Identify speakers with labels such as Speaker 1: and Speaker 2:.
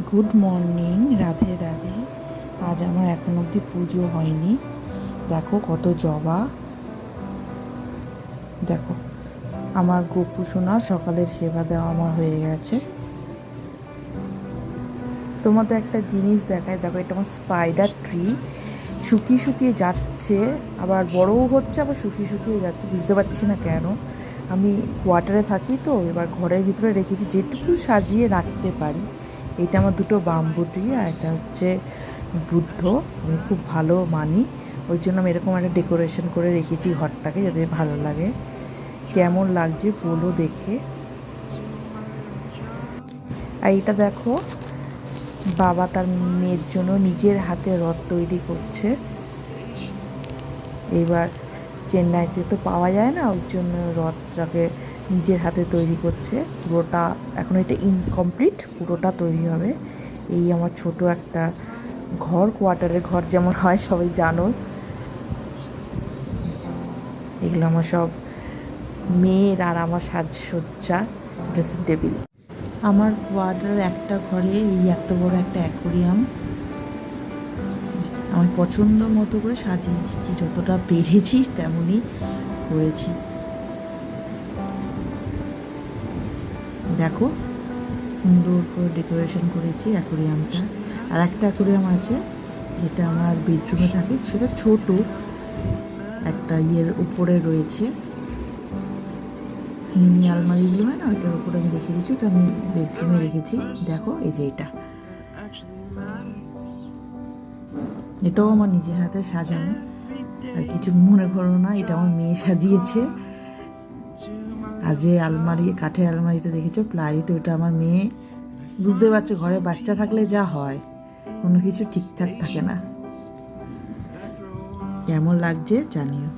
Speaker 1: Good morning, Radhe Radhe. আজ আমার এখন অবধি পুজো হয়নি। দেখো কত জবা। দেখো আমার গোপু সোনার সকালের সেবা দেওয়া আমার হয়ে গেছে। তোমাদের একটা জিনিস দেখায়, দেখো এটা আমার স্পাইডার ট্রি। শুকিয়ে শুকিয়ে যাচ্ছে, আবার বড়ও হচ্ছে, আবার শুকিয়ে শুকিয়ে যাচ্ছে, বুঝতে পারছি না কেন। আমি কোয়ার্টারে থাকি তো, এবার ঘরের ভিতরে রেখেছি যেটুকু সাজিয়ে রাখতে পারি। এটা আমার দুটো বাম্বু ট্রি, আর এটা হচ্ছে বুদ্ধ। আমি খুব ভালো মানি, ওই জন্য আমি এরকম একটা ডেকোরেশন করে রেখেছি ঘরটাকে, যাতে ভালো লাগে। কেমন লাগছে বলো দেখে। আর এটা দেখো, বাবা তার মেয়ের জন্য নিজের হাতে রথ তৈরি করছে। এবার চেন্নাইতে তো পাওয়া যায় না, ওই জন্য রথটাকে নিজের হাতে তৈরি করছে। পুরোটা এখন এটা ইনকমপ্লিট, পুরোটা তৈরি হবে। এই আমার ছোট একটা ঘর, কোয়ার্টারের ঘর যেমন হয় সবাই জানো। এগুলো আমার সব মেয়ের আর আমার সাজসজ্জা, ড্রেসিং টেবিল। আমার কোয়ার্টারের একটা ঘরে এই এত বড় একটা অ্যাকোরিয়াম আমার পছন্দ মতো করে সাজিয়েছি, যতটা পেরেছি তেমনই করেছি। দেখো সুন্দর করে ডেকোরেশন করেছি অ্যাকোরিয়ামটা। আর একটা অ্যাকোরিয়াম আছে যেটা আমার বেডরুমে থাকে, সেটা ছোট একটা ইয়ের উপরে রয়েছে, মিনি আলমারিগুলো হয় না, ওইটার উপরে আমি রেখে দিয়েছি, ওটা আমি বেডরুমে রেখেছি। দেখো এই যে এটাও আমার নিজের হাতে সাজানো। আর কিছু মনে করো না, এটা আমার মেয়ে সাজিয়েছে। আর যে আলমারি, কাঠের আলমারিটা দেখেছো প্লাইউড, ওটা আমার মেয়ে। বুঝতে পারছো, ঘরে বাচ্চা থাকলে যা হয়, কোনো কিছু ঠিকঠাক থাকে না। কেমন লাগছে জানিও।